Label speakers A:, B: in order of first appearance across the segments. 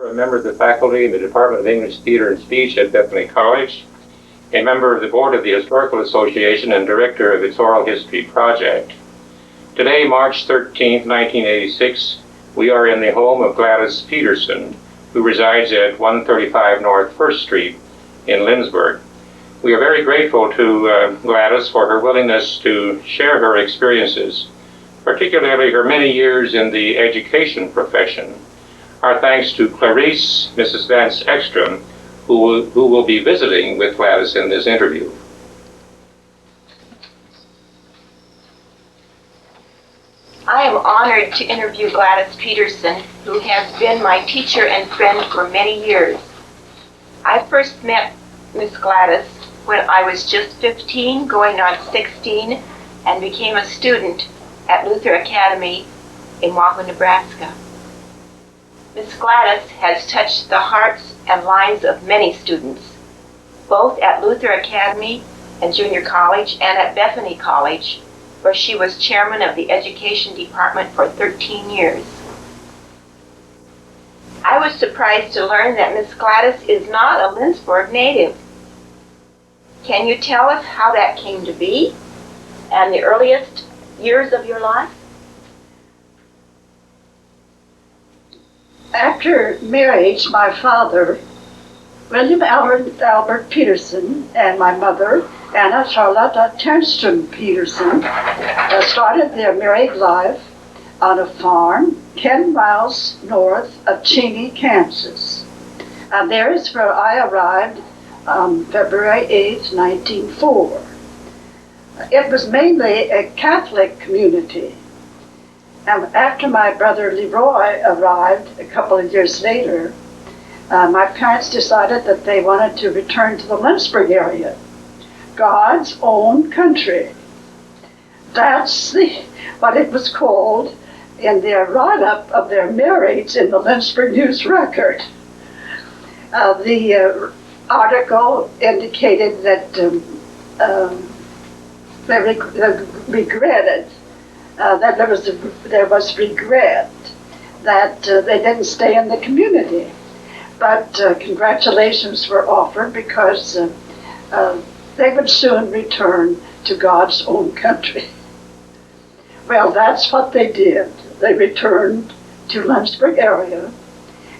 A: A member of the faculty in the Department of English, Theater, and Speech at Bethany College, a member of the board of the Historical Association and director of its Oral History Project. Today, March 13, 1986, we are in the home of Gladys Peterson, who resides at 135 North 1st Street in Lindsborg. We are very grateful to Gladys for her willingness to share her experiences, particularly her many years in the education profession. Our thanks to Clarice, Mrs. Eckstrom, who will be visiting with Gladys in this interview.
B: I am honored to interview Gladys Peterson, who has been my teacher and friend for many years. I first met Miss Gladys when I was just 15, going on 16, and became a student at Luther Academy in Wahoo, Nebraska. Miss Gladys has touched the hearts and lives of many students, both at Luther Academy and Junior College and at Bethany College, where she was chairman of the education department for 13 years. I was surprised to learn that Miss Gladys is not a Lindsborg native. Can you tell us how that came to be and the earliest years of your life?
C: After marriage, my father, William Albert Peterson, and my mother, Anna Charlotta Ternstrom Peterson, started their married life on a farm 10 miles north of Cheney, Kansas. And there is where I arrived on February 8, 1904. It was mainly a Catholic community. And after my brother Leroy arrived a couple of years later, my parents decided that they wanted to return to the Lindsborg area, God's own country. That's what it was called in their write-up of their marriage in the Lindsborg News Record. The article indicated that they regretted that there was regret that they didn't stay in the community. But congratulations were offered because they would soon return to God's own country. Well, that's what they did. They returned to Lindsborg area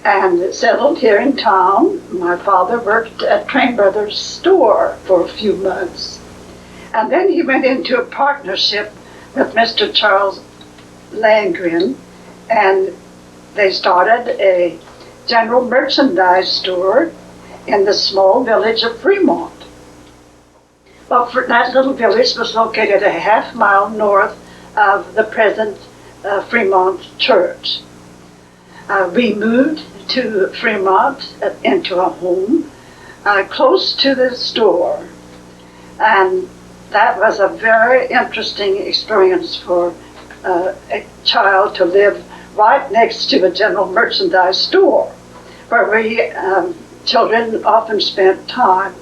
C: and settled here in town. My father worked at Train Brothers' store for a few months. And then he went into a partnership with Mr. Charles Langren, and they started a general merchandise store in the small village of Freemount. Well, that little village was located a half-mile north of the present Freemount Church. We moved to Freemount into a home close to the store, and that was a very interesting experience for a child to live right next to a general merchandise store, where we children often spent time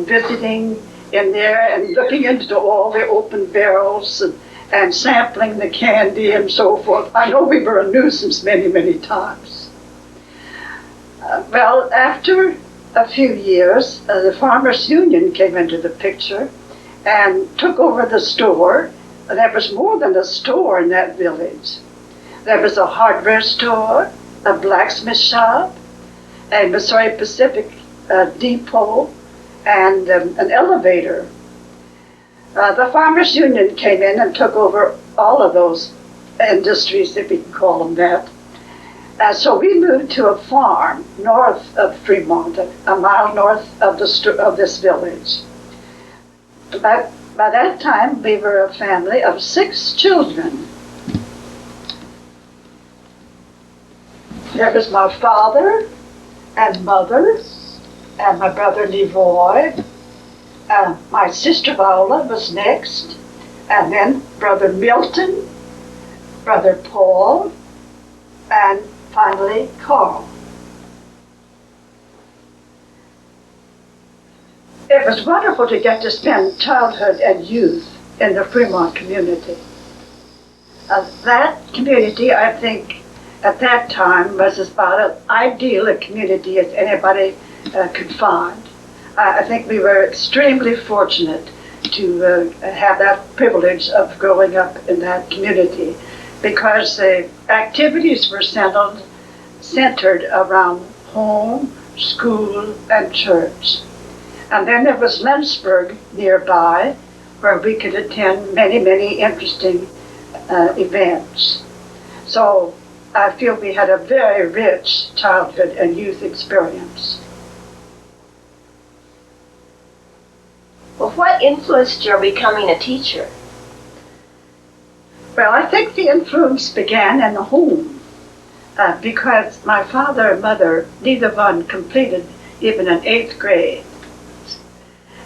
C: visiting in there and looking into all the open barrels and sampling the candy and so forth. I know we were a nuisance many, many times. Well, after a few years, the Farmers Union came into the picture and took over the store. There was more than a store in that village. There was a hardware store, a blacksmith shop, a Missouri Pacific depot, and an elevator. The Farmers Union came in and took over all of those industries, if we can call them that. So we moved to a farm north of Freemount, a mile north of this village. By that time, we were a family of 6 children. There was my father and mother and my brother Leroy. My sister Viola was next, and then brother Milton, brother Paul, and finally Carl. It was wonderful to get to spend childhood and youth in the Freemount community. That community, I think, at that time was about as ideal a community as anybody could find. I think we were extremely fortunate to have that privilege of growing up in that community, because the activities were centered around home, school, and church. And then there was Lindsborg nearby, where we could attend many, many interesting events. So I feel we had a very rich childhood and youth experience.
B: Well, what influenced your becoming a teacher?
C: Well, I think the influence began in the home, because my father and mother, neither one completed even an 8th grade.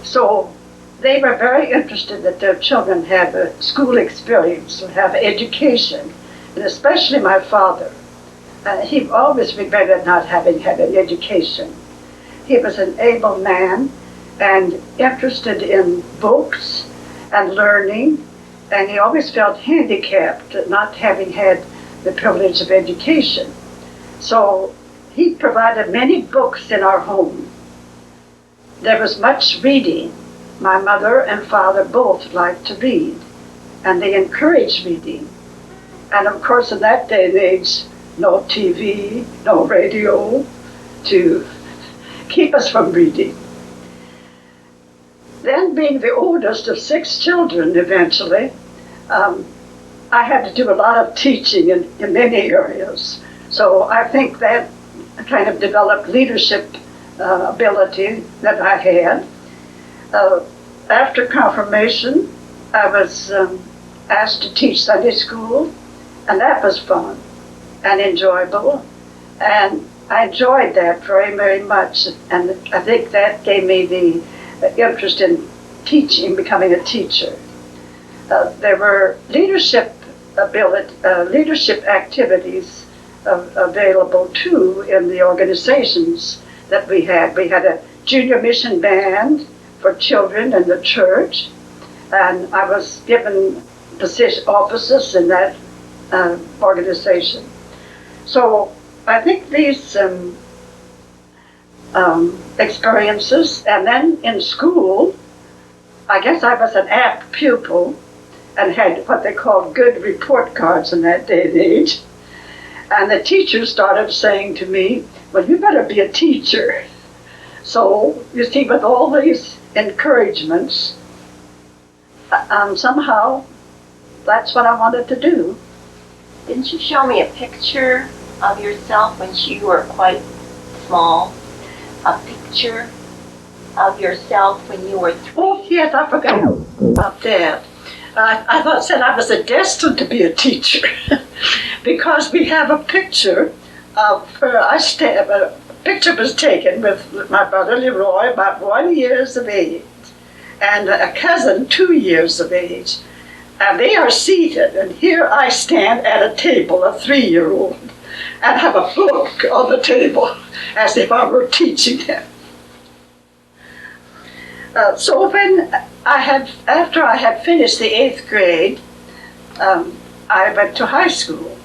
C: So they were very interested that their children have a school experience or have education, and especially my father. He always regretted not having had an education. He was an able man and interested in books and learning, and he always felt handicapped at not having had the privilege of education. So he provided many books in our home. There was much reading. My mother and father both liked to read, and they encouraged reading. And of course, in that day and age, no TV, no radio to keep us from reading. Then, being the oldest of 6 children eventually, I had to do a lot of teaching in many areas. So I think that kind of developed leadership ability that I had. After confirmation, I was asked to teach Sunday school, and that was fun and enjoyable. And I enjoyed that very, very much. And I think that gave me the interest in teaching, becoming a teacher. There were leadership activities available too in the organizations that we had. We had a junior mission band for children in the church, and I was given offices in that organization. So I think these experiences, and then in school, I guess I was an apt pupil and had what they called good report cards in that day and age. And the teachers started saying to me, well, you better be a teacher. So, you see, with all these encouragements, somehow that's what I wanted to do.
B: Didn't you show me a picture of yourself when you were quite small? A picture of yourself when you were 3?
C: Oh, yes, I forgot about that. I said I was destined to be a teacher because we have a picture of her. A picture was taken with my brother Leroy, about 1 year of age, and a cousin 2 years of age. And they are seated, and here I stand at a table, a 3-year-old, and have a book on the table as if I were teaching them. So when after I had finished the 8th grade, I went to high school.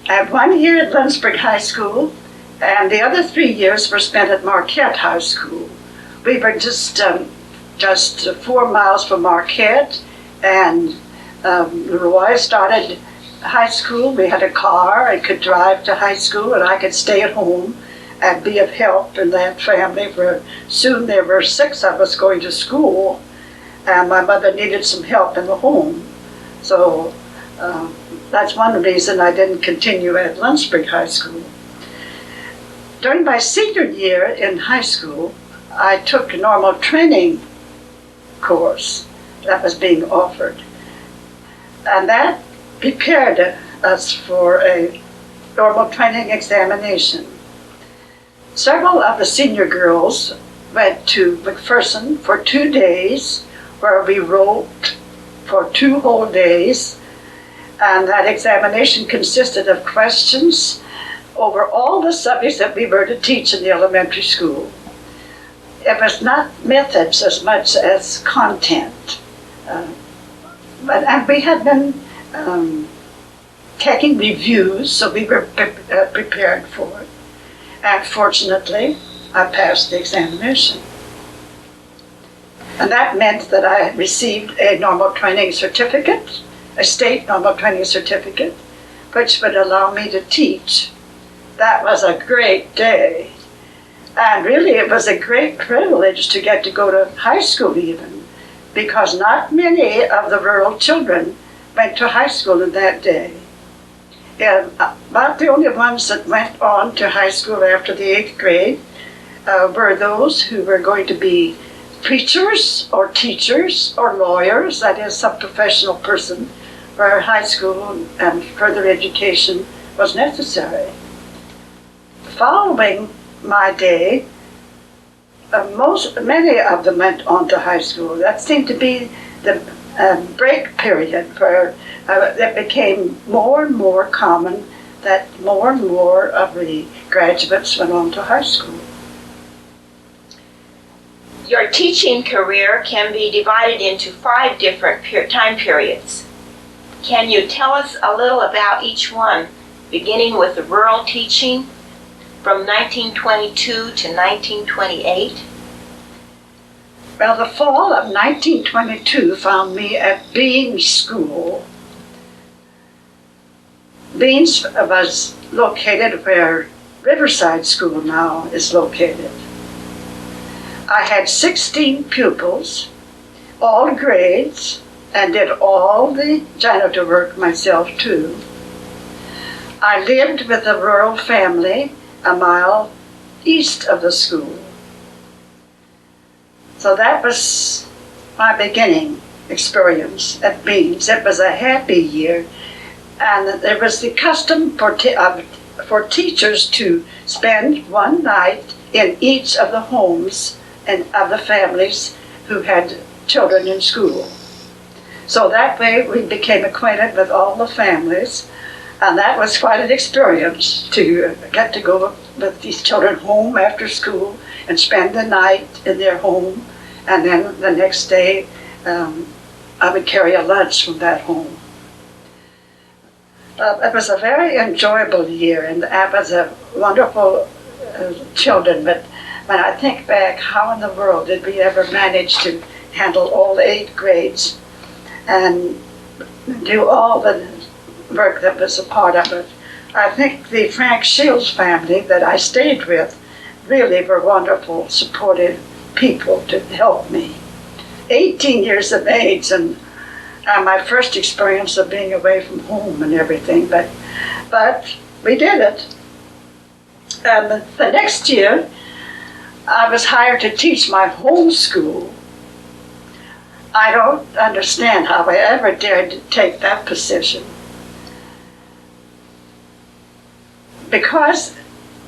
C: I had 1 year at Lindsborg High School, and the other 3 years were spent at Marquette High School. We were just 4 miles from Marquette, and Leroy started high school. We had a car. I could drive to high school, and I could stay at home and be of help in that family. For soon there were 6 of us going to school, and my mother needed some help in the home. So that's one reason I didn't continue at Lindsborg High School. During my senior year in high school, I took a normal training course that was being offered, and that prepared us for a normal training examination. Several of the senior girls went to McPherson for 2 days, where we wrote for 2 whole days, and that examination consisted of questions over all the subjects that we were to teach in the elementary school. It was not methods as much as content. And we had been taking reviews, so we were prepared for it. And fortunately, I passed the examination. And that meant that I received a normal training certificate, a state normal training certificate, which would allow me to teach. That was a great day. And really, it was a great privilege to get to go to high school even, because not many of the rural children went to high school in that day. And about the only ones that went on to high school after the 8th grade were those who were going to be preachers or teachers or lawyers, that is, some professional person where high school and further education was necessary. Following my day, many of them went on to high school. That seemed to be the break period where it became more and more common that more and more of the graduates went on to high school.
B: Your teaching career can be divided into 5 different time periods. Can you tell us a little about each one, beginning with the rural teaching from 1922 to 1928?
C: Well, the fall of 1922 found me at Beans School. Beans was located where Riverside School now is located. I had 16 pupils, all grades, and did all the janitor work myself too. I lived with a rural family a mile east of the school. So that was my beginning experience at Beans. It was a happy year, and there was the custom for teachers to spend one night in each of the homes and of the families who had children in school. So that way we became acquainted with all the families, and that was quite an experience to get to go with these children home after school and spend the night in their home, and then the next day I would carry a lunch from that home. It was a very enjoyable year, and I was a wonderful children, but when I think back, how in the world did we ever manage to handle all 8 grades and do all the work that was a part of it? I think the Frank Shields family that I stayed with really were wonderful, supportive people to help me. 18 years of age, and my first experience of being away from home and everything, but we did it. And the next year, I was hired to teach my home school. I don't understand how I ever dared to take that position. Because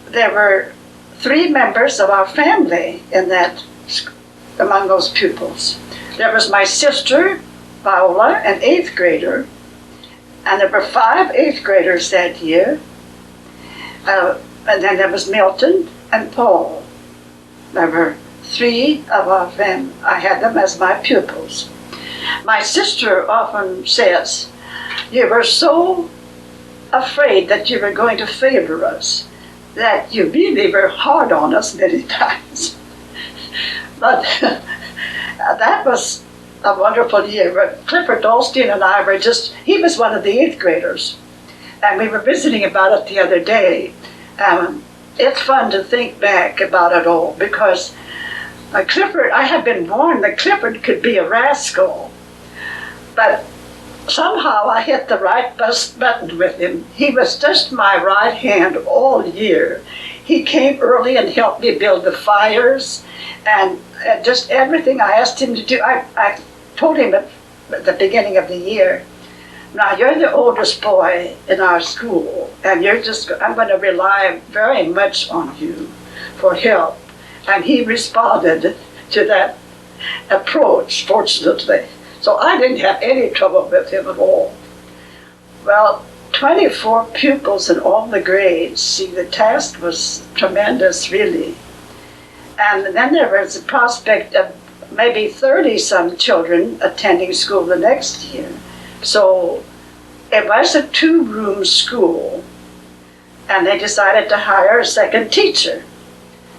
C: there were 3 members of our family in that, among those pupils. There was my sister, Paola, an 8th grader, and there were 5 8th graders that year. And then there was Milton and Paul. There were 3 of our family. I had them as my pupils. My sister often says, "You were so afraid that you were going to favor us, that you really were hard on us many times." But that was a wonderful year. But Clifford Dolstein and I were he was one of the 8th graders, and we were visiting about it the other day. It's fun to think back about it all, because Clifford, I had been warned that Clifford could be a rascal, but somehow I hit the right button with him. He was just my right hand all year. He came early and helped me build the fires, and just everything I asked him to do. I told him at the beginning of the year, "Now you're the oldest boy in our school, and I'm going to rely very much on you for help." And he responded to that approach, fortunately. So I didn't have any trouble with him at all. Well, 24 pupils in all the grades. See, the task was tremendous, really. And then there was the prospect of maybe 30-some children attending school the next year. So it was a 2-room school, and they decided to hire a second teacher.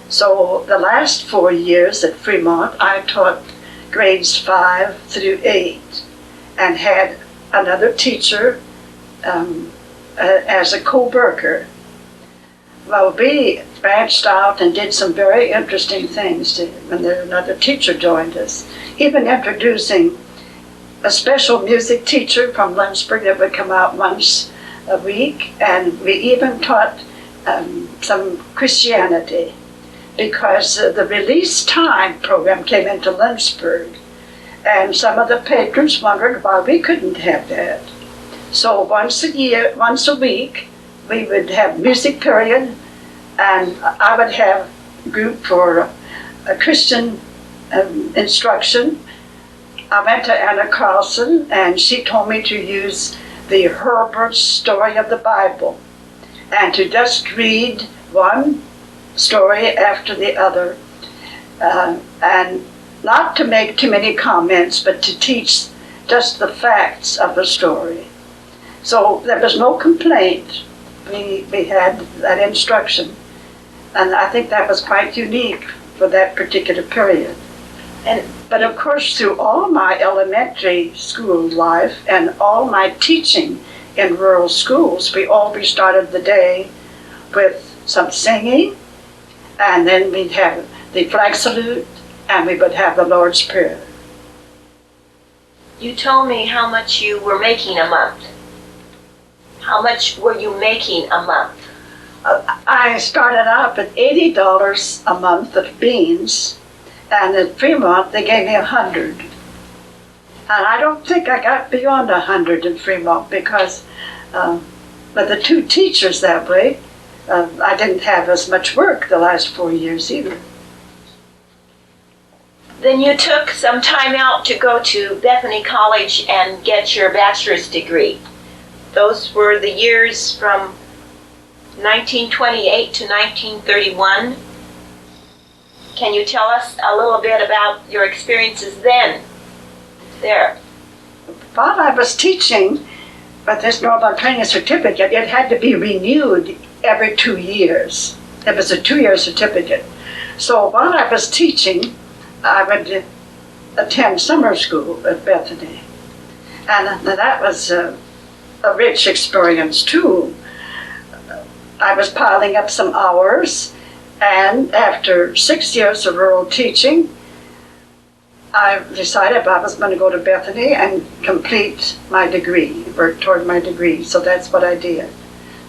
C: So the last 4 years at Freemount, I taught grades 5 through 8 and had another teacher as a co-worker. Well, we branched out and did some very interesting things when another teacher joined us, even introducing a special music teacher from Lindsborg that would come out once a week, and we even taught some Christianity, because the Release Time program came into Lindsborg, and some of the patrons wondered why we couldn't have that. So once a week, we would have music period, and I would have a group for a Christian instruction. I went to Anna Carlson, and she told me to use the Herbert story of the Bible, and to just read one story after the other, and not to make too many comments, but to teach just the facts of the story. So there was no complaint. We had that instruction, and I think that was quite unique for that particular period. But of course, through all my elementary school life and all my teaching in rural schools, we always started the day with some singing, and then we'd have the flag salute, and we would have the Lord's Prayer.
B: You told me how much you were making a month. How much were you making a month?
C: I started out with $80 a month of beans, and at Freemount they gave me 100. And I don't think I got beyond 100 in Freemount, because with the 2 teachers that way, I didn't have as much work the last 4 years either.
B: Then you took some time out to go to Bethany College and get your bachelor's degree. Those were the years from 1928 to 1931. Can you tell us a little bit about your experiences then, there?
C: While I was teaching, but this normal training certificate, it had to be renewed every 2 years. It was a 2-year certificate. So while I was teaching, I would attend summer school at Bethany. And that was a rich experience too. I was piling up some hours, and after 6 years of rural teaching, I decided I was going to go to Bethany and complete my degree, work toward my degree. So that's what I did.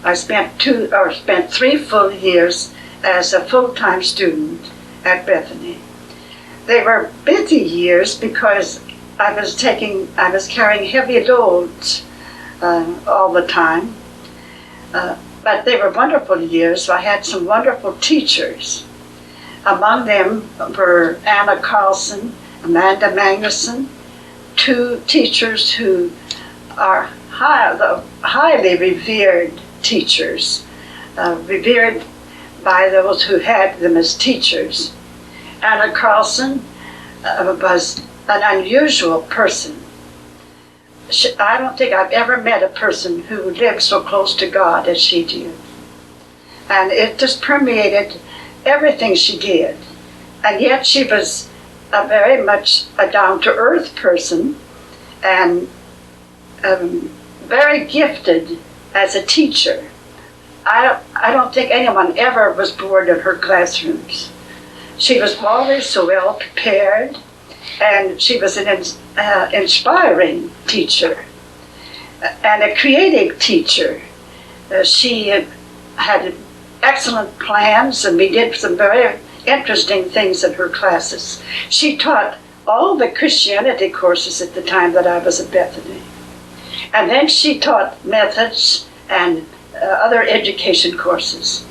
C: I spent 3 full years as a full-time student at Bethany. They were busy years because I was carrying heavy loads all the time. But they were wonderful years. I had some wonderful teachers. Among them were Anna Carlson, Amanda Magnuson, 2 teachers who are highly revered teachers, revered by those who had them as teachers. Anna Carlson was an unusual person. I don't think I've ever met a person who lived so close to God as she did. And it just permeated everything she did. And yet she was very much a down-to-earth person, and very gifted as a teacher. I don't think anyone ever was bored in her classrooms. She was always so well prepared, and she was an inspiring teacher and a creative teacher. She had excellent plans, and we did some very interesting things in her classes. She taught all the Christianity courses at the time that I was at Bethany. And then she taught methods and other education courses.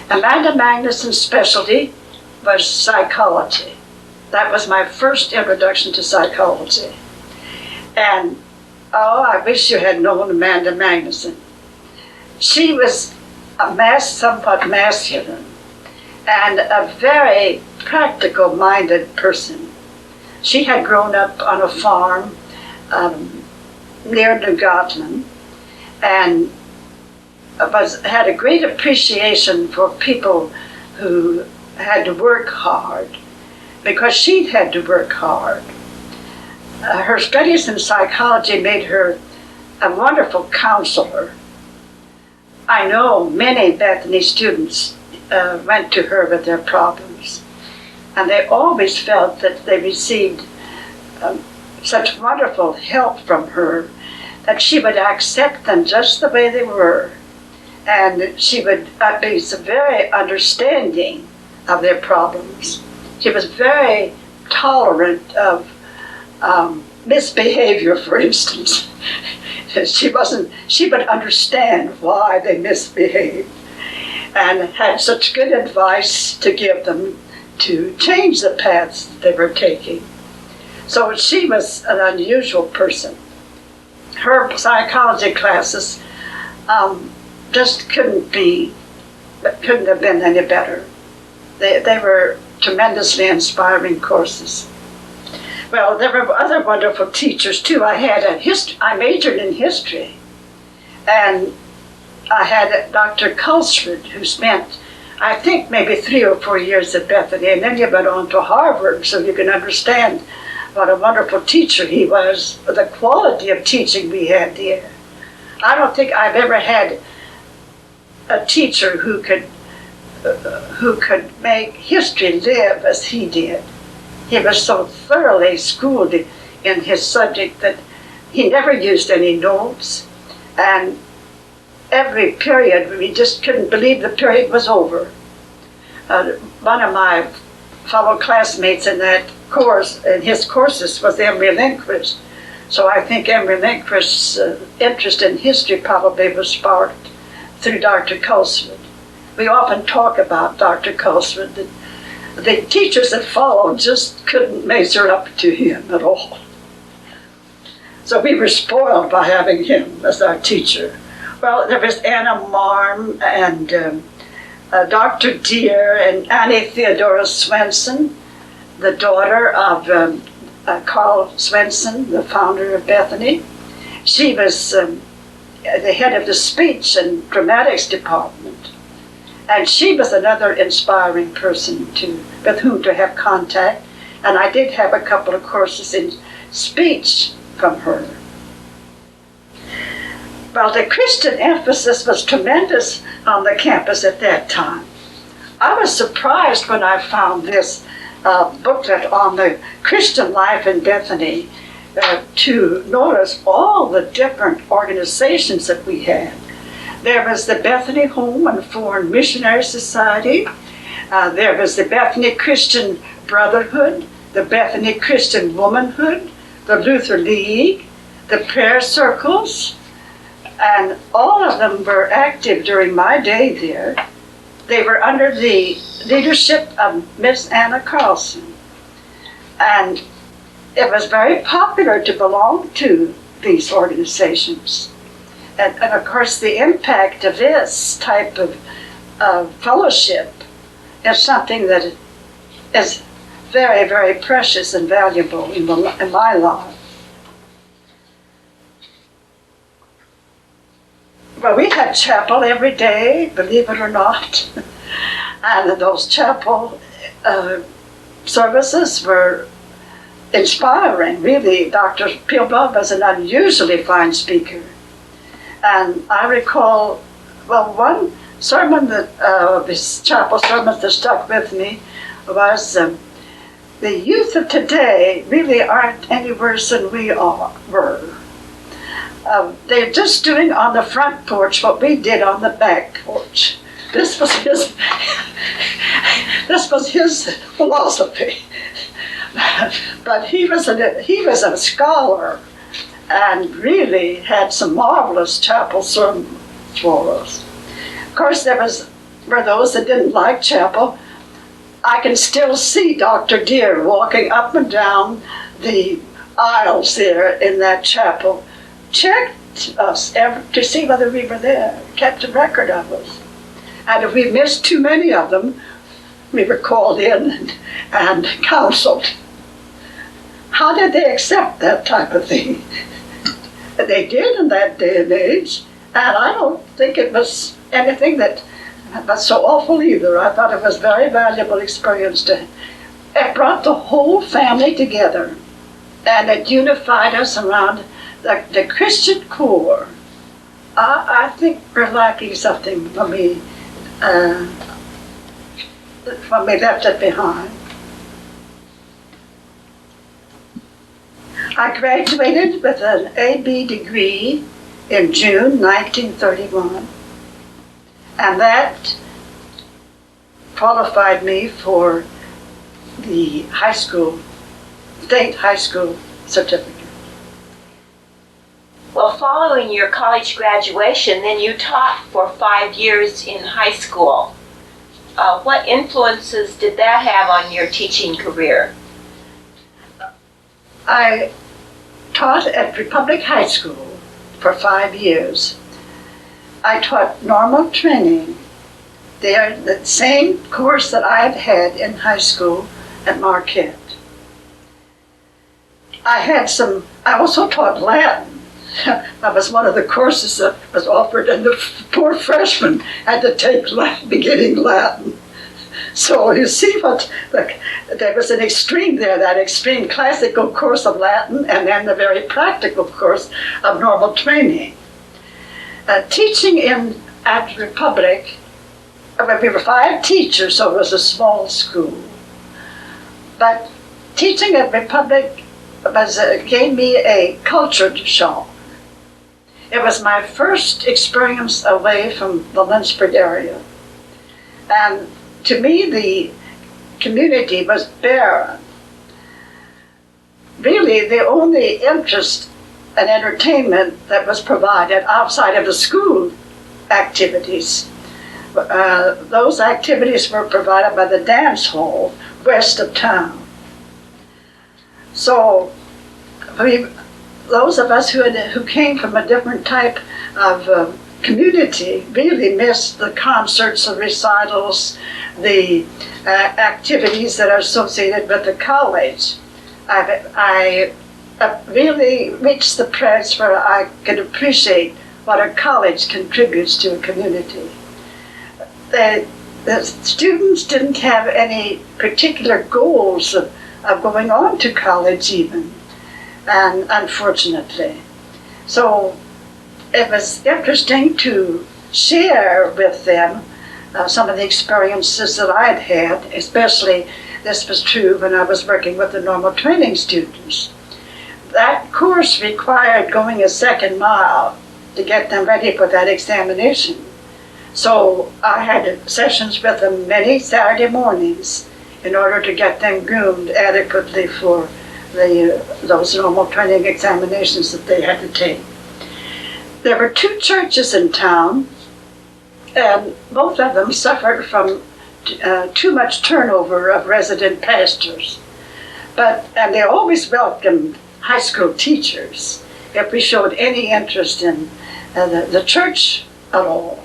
C: Amanda Magnuson's specialty was psychology. That was my first introduction to psychology. And I wish you had known Amanda Magnuson. She was somewhat masculine and a very practical-minded person. She had grown up on a farm near New Gotland, and had a great appreciation for people who had to work hard, because she'd had to work hard. Her studies in psychology made her a wonderful counselor. I know many Bethany students went to her with their problems, and they always felt that they received such wonderful help from her that she would accept them just the way they were, and she would be very understanding of their problems. She was very tolerant of misbehavior, for instance. She would understand why they misbehaved, and had such good advice to give them to change the paths they were taking. So she was an unusual person. Her psychology classes just couldn't have been any better. They were tremendously inspiring courses. Well, there were other wonderful teachers too. I majored in history, and I had Dr. Culsford, who spent, I think, maybe 3 or 4 years at Bethany, and then he went on to Harvard, so you can understand what a wonderful teacher he was, the quality of teaching we had there. I don't think I've ever had a teacher who could make history live as he did. He was so thoroughly schooled in his subject that he never used any notes, and every period, we just couldn't believe the period was over. One of my fellow classmates in that course, in his courses, was Emory Lindquist. So I think Emory Lindquist's interest in history probably was sparked through Dr. Culsford. We often talk about Dr. Culsford. The teachers that followed just couldn't measure up to him at all. So we were spoiled by having him as our teacher. Well, there was Anna Marm and Dr. Deere and Annie Theodora Swensson, the daughter of Carl Swensson, the founder of Bethany. She was the head of the speech and dramatics department. And she was another inspiring person with whom to have contact. And I did have a couple of courses in speech from her. Well, the Christian emphasis was tremendous on the campus at that time. I was surprised when I found this booklet on the Christian life in Bethany to notice all the different organizations that we had. There was the Bethany Home and Foreign Missionary Society. There was the Bethany Christian Brotherhood, the Bethany Christian Womanhood, the Luther League, the prayer circles, and all of them were active during my day there. They were under the leadership of Miss Anna Carlson. And it was very popular to belong to these organizations. And of course, the impact of this type of fellowship is something that is very, very precious and valuable in my life. Well, we had chapel every day, believe it or not. And those chapel services were inspiring, really. Dr. Pilbaugh was an unusually fine speaker. And I recall, one sermon this chapel sermon that stuck with me was, the youth of today really aren't any worse than we were. They're just doing on the front porch what we did on the back porch. This was his philosophy. But he was a scholar, and really had some marvelous chapel sermons for us. Of course, there were those that didn't like chapel. I can still see Dr. Deere walking up and down the aisles there in that chapel, checked us to see whether we were there, kept a record of us. And if we missed too many of them, we were called in and counseled. How did they accept that type of thing? They did in that day and age, And I don't think it was anything that was so awful either. I thought it was a very valuable experience. It brought the whole family together, and it unified us around the Christian core. I think we're lacking something when we left it behind. I graduated with an AB degree in June 1931, and that qualified me for the high school, state high school certificate.
B: Well, following your college graduation, then you taught for 5 years in high school. What influences did that have on your teaching career?
C: I taught at Republic High School for 5 years. I taught normal training. They are the same course that I've had in high school at Marquette. I also taught Latin. That was one of the courses that was offered, and the poor freshmen had to take beginning Latin. So you see there was an extreme there, that extreme classical course of Latin, and then the very practical course of normal training. Teaching at Republic, we were 5 teachers, so it was a small school. But teaching at Republic gave me a culture shock. It was my first experience away from the Lindsborg area. And to me, the community was barren. Really, the only interest and entertainment that was provided outside of the school activities, those activities were provided by the dance hall west of town. So those of us who came from a different type of community really missed the concerts and recitals, the activities that are associated with the college. I really reached the place where I could appreciate what a college contributes to a community. The students didn't have any particular goals of going on to college even, and unfortunately. So it was interesting to share with them some of the experiences that I had had, especially this was true when I was working with the normal training students. That course required going a second mile to get them ready for that examination. So I had sessions with them many Saturday mornings in order to get them groomed adequately for those normal training examinations that they had to take. There were 2 churches in town, and both of them suffered from too much turnover of resident pastors. And they always welcomed high school teachers if we showed any interest in the church at all.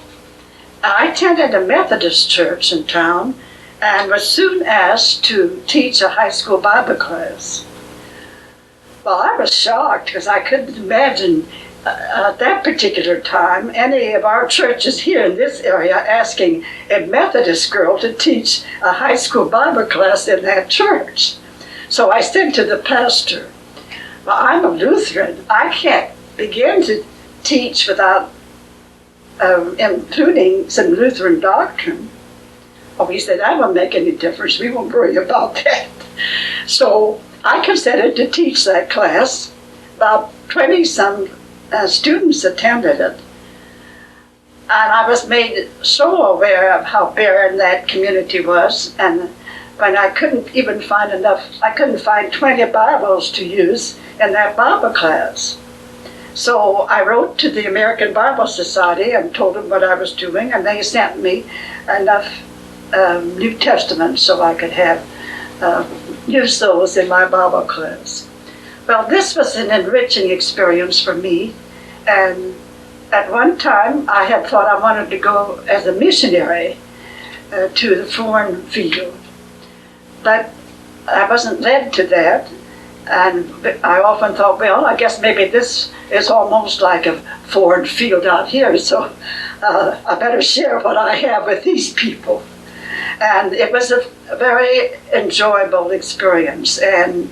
C: I attended a Methodist church in town and was soon asked to teach a high school Bible class. Well, I was shocked because I couldn't imagine at that particular time any of our churches here in this area asking a Methodist girl to teach a high school Bible class in that church. So I said to the pastor, well, I'm a Lutheran. I can't begin to teach without including some Lutheran doctrine. Oh, he said, that won't make any difference. We won't worry about that. So I consented to teach that class. About 20-some students attended it. And I was made so aware of how barren that community was. And when I couldn't even find I couldn't find 20 Bibles to use in that Bible class. So I wrote to the American Bible Society and told them what I was doing, and they sent me enough New Testaments so I could use those in my Bible class. Well, this was an enriching experience for me, and at one time I had thought I wanted to go as a missionary to the foreign field, but I wasn't led to that, And I often thought, well, I guess maybe this is almost like a foreign field out here, so I better share what I have with these people. And it was a very enjoyable experience, and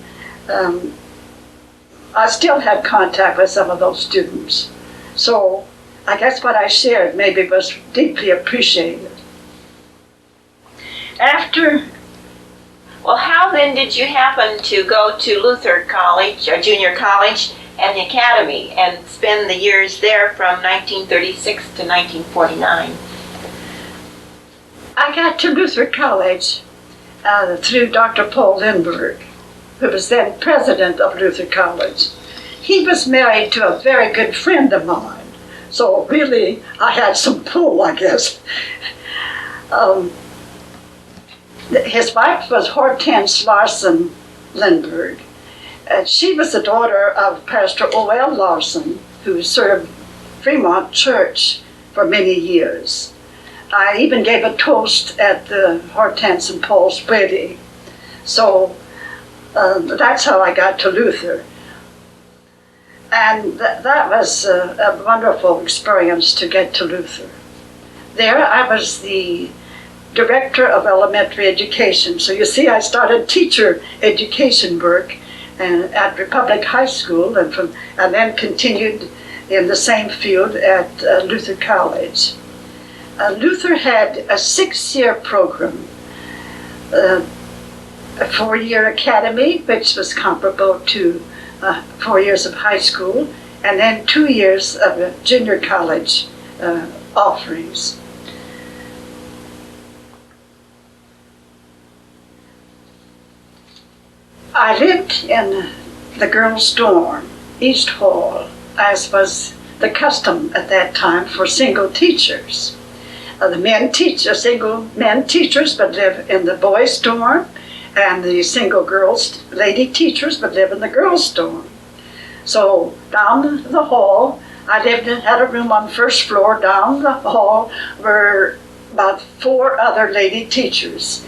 C: I still had contact with some of those students. So I guess what I shared maybe was deeply appreciated.
B: Well, how then did you happen to go to Luther College, or junior college, and the academy, and spend the years there from 1936 to 1949?
C: I got to Luther College through Dr. Paul Lindsborg, who was then president of Luther College. He was married to a very good friend of mine, so really I had some pull, I guess. His wife was Hortense Larson Lindberg. She was the daughter of Pastor O.L. Larson, who served Freemount Church for many years. I even gave a toast at the Hortense and Paul's wedding. So that's how I got to Luther. And that was a wonderful experience to get to Luther. There I was the director of elementary education. So you see, I started teacher education work at Republic High School, and then continued in the same field at Luther College. Luther had a 6-year program, a 4-year academy, which was comparable to 4 years of high school, and then 2 years of junior college offerings. I lived in the girls' dorm, East Hall, as was the custom at that time for single teachers. Single men teachers would live in the boys' dorm, and the single girls, lady teachers, would live in the girls' dorm. So down the hall, I had a room on the first floor. Down the hall were about 4 other lady teachers.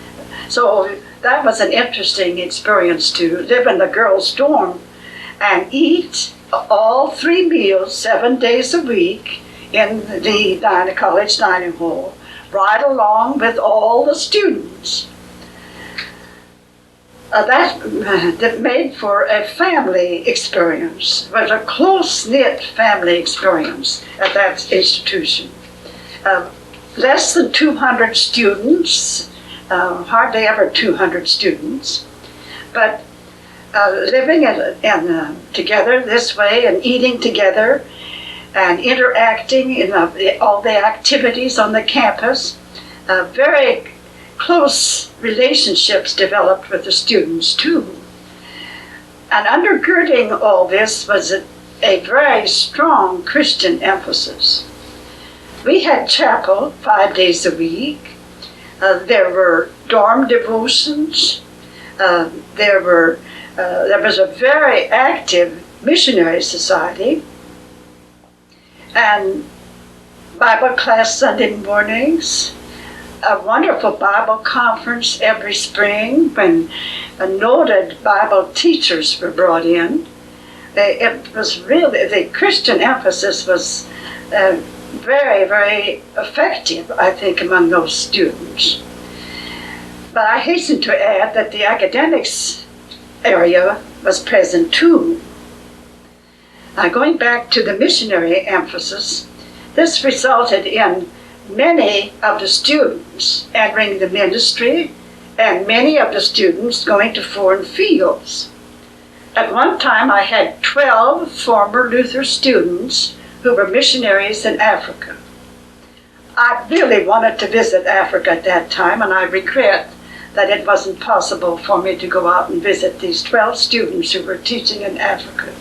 C: So that was an interesting experience to live in the girls' dorm and eat all 3 meals 7 days a week in the college dining hall, right along with all the students. That made for a family experience. It was a close-knit family experience at that institution. Less than 200 students, hardly ever 200 students, but living together this way and eating together and interacting in all the activities on the campus. Very close relationships developed with the students too. And undergirding all this was a very strong Christian emphasis. We had chapel 5 days a week. There were dorm devotions. There was a very active missionary society, and Bible class Sunday mornings, a wonderful Bible conference every spring when noted Bible teachers were brought in. It was really, the Christian emphasis was very, very effective, I think, among those students. But I hasten to add that the academics area was present too. Going back to the missionary emphasis, this resulted in many of the students entering the ministry and many of the students going to foreign fields. At one time, I had 12 former Luther students who were missionaries in Africa. I really wanted to visit Africa at that time, and I regret that it wasn't possible for me to go out and visit these 12 students who were teaching in Africa.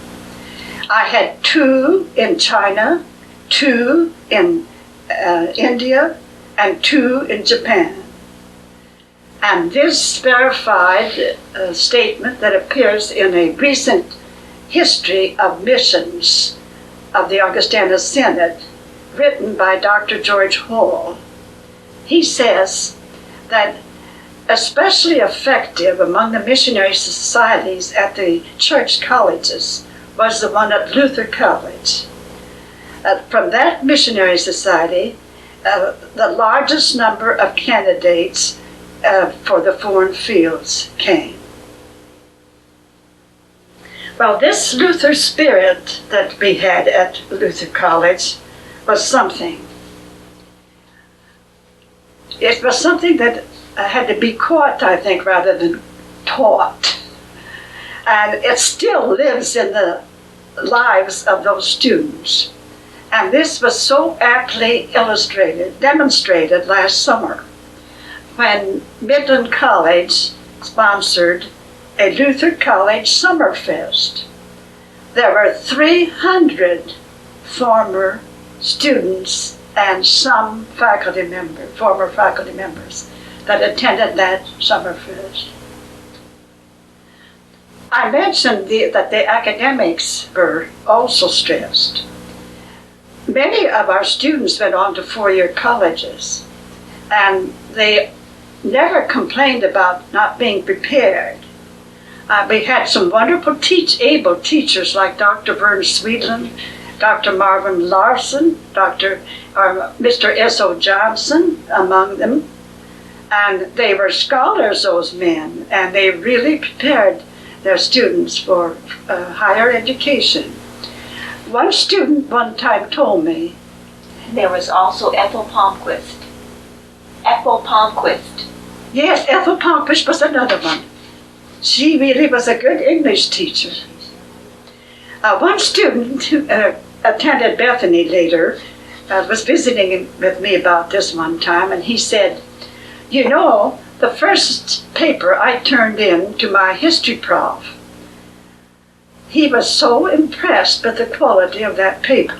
C: I had 2 in China, 2 in India, and 2 in Japan. And this verified statement that appears in a recent history of missions of the Augustana Synod, written by Dr. George Hall. He says that especially effective among the missionary societies at the church colleges was the one at Luther College. From that missionary society, the largest number of candidates for the foreign fields came. Well, this Luther spirit that we had at Luther College was something. It was something that had to be caught, I think, rather than taught. And it still lives in the lives of those students. And this was so aptly demonstrated last summer when Midland College sponsored a Luther College Summerfest. There were 300 former students and some former faculty members that attended that Summerfest. I mentioned that the academics were also stressed. Many of our students went on to four-year colleges, and they never complained about not being prepared. We had some wonderful able teachers like Dr. Vern Sweetland, Dr. Marvin Larson, Mr. S.O. Johnson among them. And they were scholars, those men, and they really prepared their students for higher education. One student one time told me,
B: There was also Ethel Palmquist. Ethel Palmquist.
C: Yes, Ethel Palmquist was another one. She really was a good English teacher. One student who attended Bethany later was visiting with me about this one time, and he said, you know, the first paper I turned in to my history prof, he was so impressed with the quality of that paper.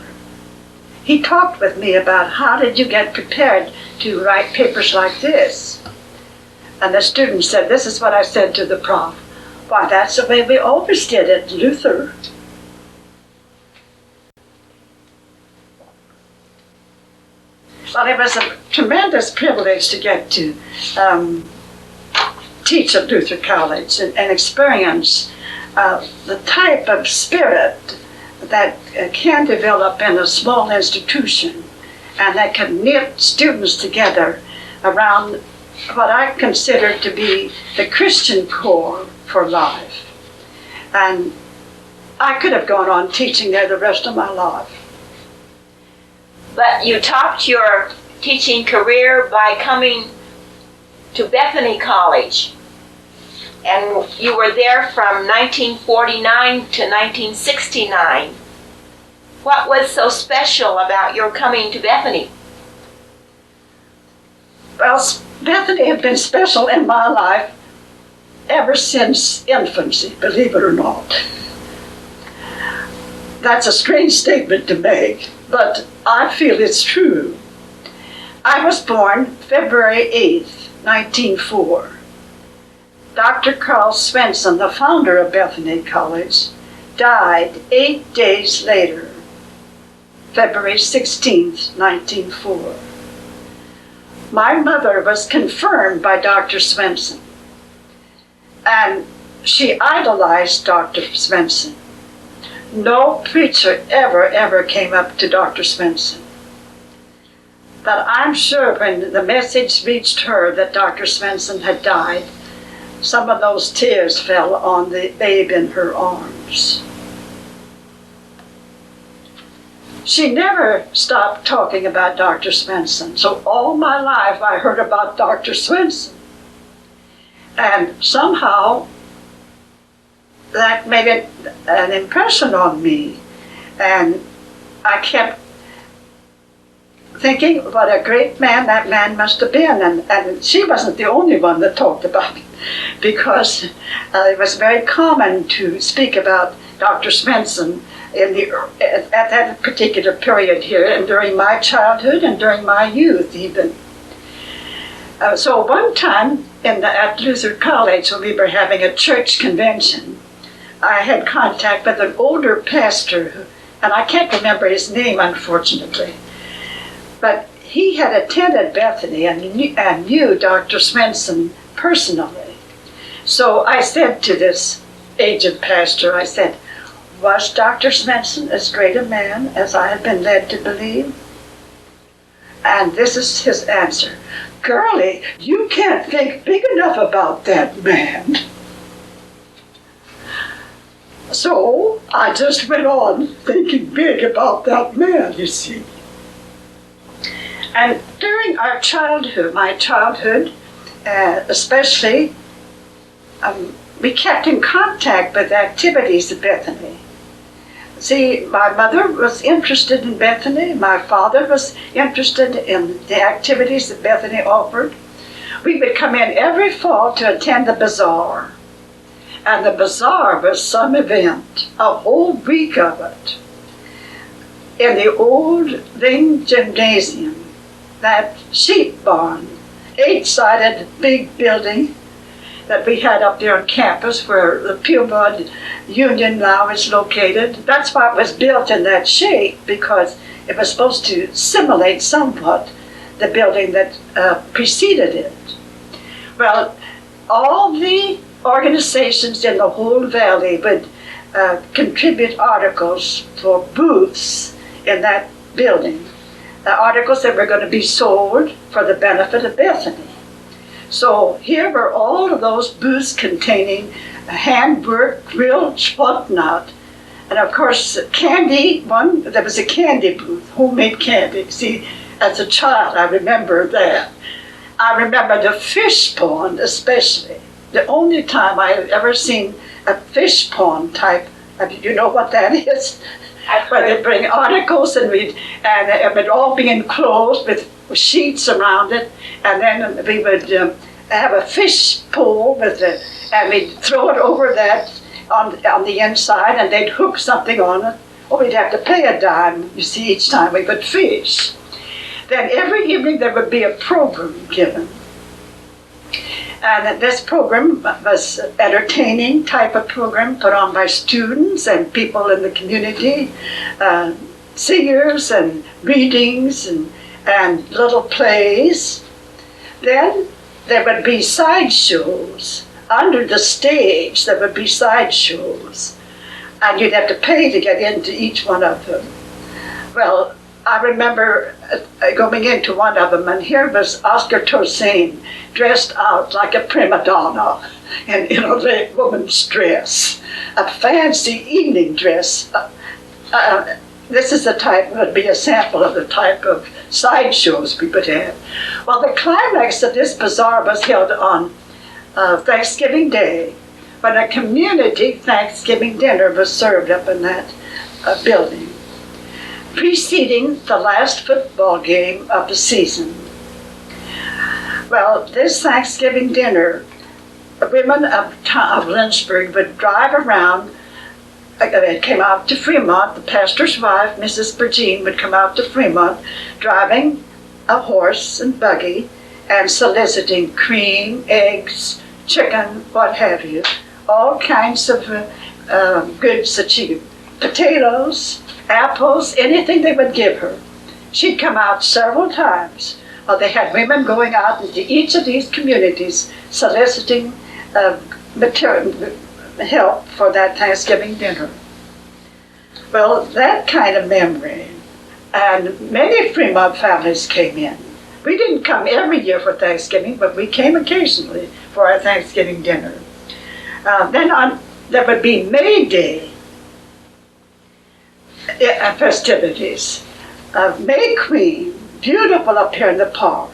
C: He talked with me about how did you get prepared to write papers like this? And the student said, this is what I said to the prof. Why, that's the way we always did it, Luther. Well, it was a tremendous privilege to get to teach at Luther College and experience the type of spirit that can develop in a small institution and that can knit students together around what I consider to be the Christian core for life. And I could have gone on teaching there the rest of my life.
B: But you topped your teaching career by coming to Bethany College. And you were there from 1949 to 1969. What was so special about your coming to Bethany?
C: Well, Bethany had been special in my life ever since infancy, believe it or not. That's a strange statement to make, but I feel it's true. I was born February 8th, 1904. Dr. Carl Swensson, the founder of Bethany College, died 8 days later, February 16th, 1904. My mother was confirmed by Dr. Swensson, and she idolized Dr. Swensson. No preacher ever came up to Dr. Swensson. But I'm sure when the message reached her that Dr. Swensson had died, some of those tears fell on the babe in her arms. She never stopped talking about Dr. Swensson, so all my life I heard about Dr. Swensson. And somehow that made an impression on me, and I kept thinking what a great man that man must have been, and she wasn't the only one that talked about it, because it was very common to speak about Dr. Swensson at that particular period here, and during my childhood and during my youth even. So one time at Luther College, when we were having a church convention, I had contact with an older pastor, and I can't remember his name, unfortunately, but he had attended Bethany and knew Dr. Swensson personally. So I said to this aged pastor, I said, was Dr. Swensson as great a man as I had been led to believe? And this is his answer. Girlie, you can't think big enough about that man. So I just went on thinking big about that man, you see. And during our childhood, my childhood, especially, we kept in contact with activities at Bethany. See, my mother was interested in Bethany. My father was interested in the activities that Bethany offered. We would come in every fall to attend the bazaar. And the bazaar was some event, a whole week of it. In the old Ling Gymnasium, that sheep barn, 8-sided big building that we had up there on campus where the Puma Union now is located. That's why it was built in that shape, because it was supposed to simulate somewhat the building that preceded it. Well, all the organizations in the whole valley would contribute articles for booths in that building, articles that were going to be sold for the benefit of Bethany. So here were all of those booths containing handwork, quilts, whatnot. And of course, candy, there was a candy booth, homemade candy. See, as a child, I remember that. I remember the fish pond especially. The only time I had ever seen a fish pond type, you know what that is? Where they bring articles and it would all be enclosed with sheets around it, and then we would have a fish pool with it, and we'd throw it over that on the inside, and they'd hook something on it. Or we'd have to pay a dime, you see, each time we would fish. Then every evening there would be a program given. And this program was entertaining type of program put on by students and people in the community, singers and readings and little plays. Then there would be sideshows. Under the stage there would be sideshows. And you'd have to pay to get into each one of them. Well, I remember going into one of them, and here was Oscar Toussaint dressed out like a prima donna in a late woman's dress, a fancy evening dress. This is the type, would be a sample of the type of sideshows we would have. Well, the climax of this bazaar was held on Thanksgiving Day, when a community Thanksgiving dinner was served up in that building, preceding the last football game of the season. Well, this Thanksgiving dinner, the women of Lindsborg would drive around. They came out to Freemount. The pastor's wife, Mrs. Virgin, would come out to Freemount, driving a horse and buggy and soliciting cream, eggs, chicken, what have you, all kinds of goods that she, potatoes, apples, anything they would give her. She'd come out several times. Well, they had women going out into each of these communities soliciting material, help for that Thanksgiving dinner. Well, that kind of memory, and many Freemount families came in. We didn't come every year for Thanksgiving, but we came occasionally for our Thanksgiving dinner. There would be May Day festivities. May Queen, beautiful up here in the park,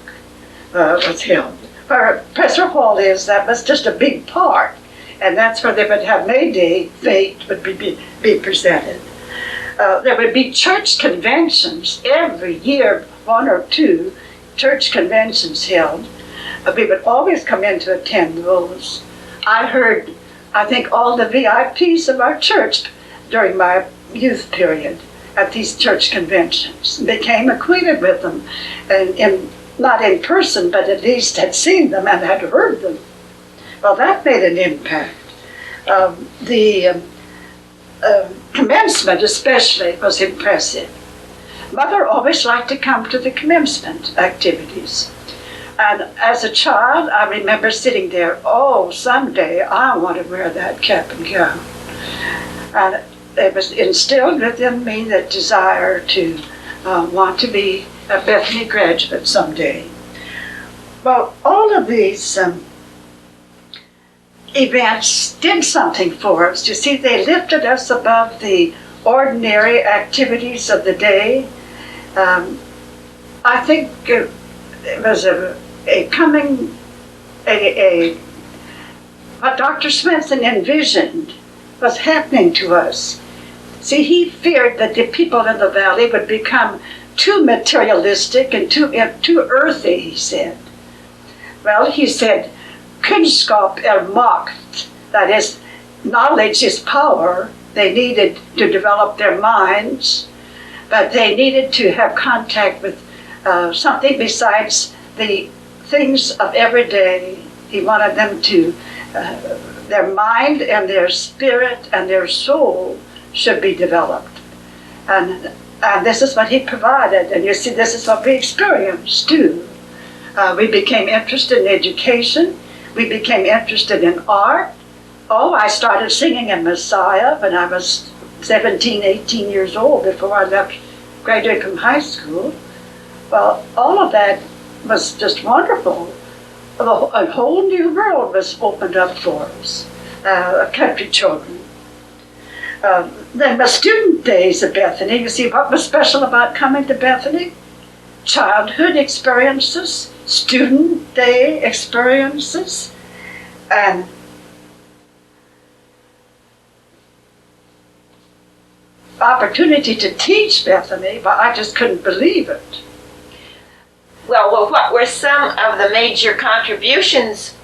C: was held. Where Presser Hall is, that was just a big park, and that's where they would have May Day fete would be presented. There would be church conventions every year, 1 or 2 church conventions held. We would always come in to attend those. I think all the VIPs of our church during my youth period at these church conventions, became acquainted with them, and not in person, but at least had seen them and had heard them. Well, that made an impact. The commencement especially was impressive. Mother always liked to come to the commencement activities. And as a child, I remember sitting there, oh, someday I want to wear that cap and gown. And it was instilled within me that desire to want to be a Bethany graduate someday. Well, all of these events did something for us. You see, they lifted us above the ordinary activities of the day. I think it was what Dr. Swensson envisioned was happening to us. See, he feared that the people in the valley would become too materialistic and too earthy, he said. Well, he said, Kunskap Macht, that is, knowledge is power. They needed to develop their minds, but they needed to have contact with something besides the things of every day. He wanted them to, their mind and their spirit and their soul should be developed. And this is what he provided. And you see, this is what we experienced too. We became interested in education. We became interested in art. Oh, I started singing in Messiah when I was 17, 18 years old before I graduated from high school. Well, all of that was just wonderful. A whole new world was opened up for us, country children. Then my student days at Bethany, you see what was special about coming to Bethany? Childhood experiences, student day experiences, and opportunity to teach Bethany, but I just couldn't believe it.
B: Well, what were some of the major contributions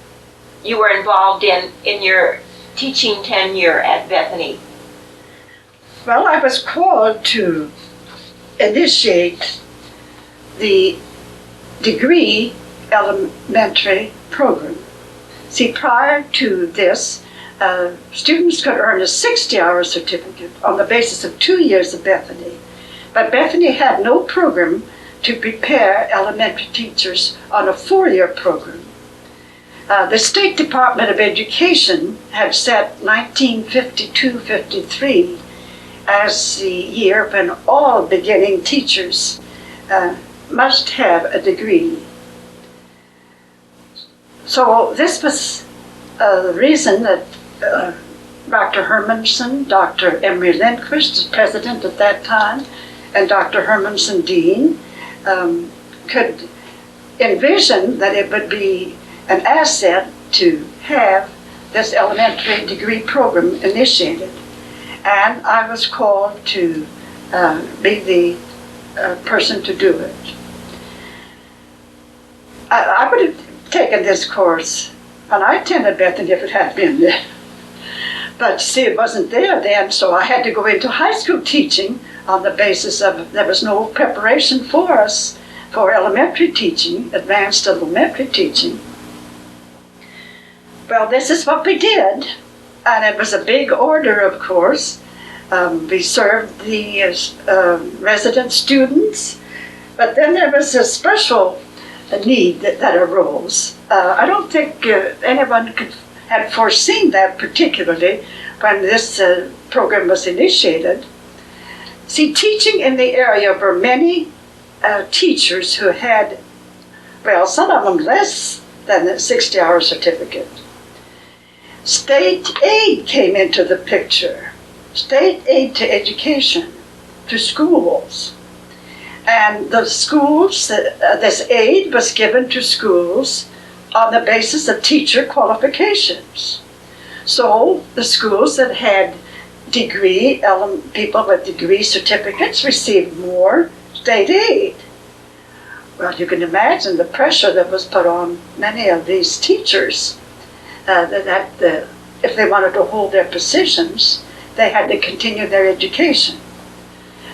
B: you were involved in your teaching tenure at Bethany?
C: Well, I was called to initiate the degree elementary program. See, prior to this, students could earn a 60-hour certificate on the basis of 2 years of Bethany. But Bethany had no program to prepare elementary teachers on a 4-year program. The State Department of Education had set 1952-53 as the year when all beginning teachers must have a degree. So this was the reason that Dr. Hermanson, Dr. Emery Lindquist, as president at that time, and Dr. Hermanson, dean, could envision that it would be an asset to have this elementary degree program initiated. And I was called to be the person to do it. I would have taken this course, and I attended Bethany if it had been there. But see, it wasn't there then, so I had to go into high school teaching on the basis of there was no preparation for us for elementary teaching, advanced elementary teaching. Well, this is what we did, and it was a big order, of course. We served the resident students, but then there was a special need that arose. I don't think anyone had foreseen that particularly when this program was initiated. See, teaching in the area were many teachers who had, well, some of them less than a 60-hour certificate. State aid came into the picture. State aid to education, to schools. And the schools, this aid was given to schools on the basis of teacher qualifications. So the schools that had people with degree certificates received more state aid. Well, you can imagine the pressure that was put on many of these teachers that if they wanted to hold their positions, they had to continue their education.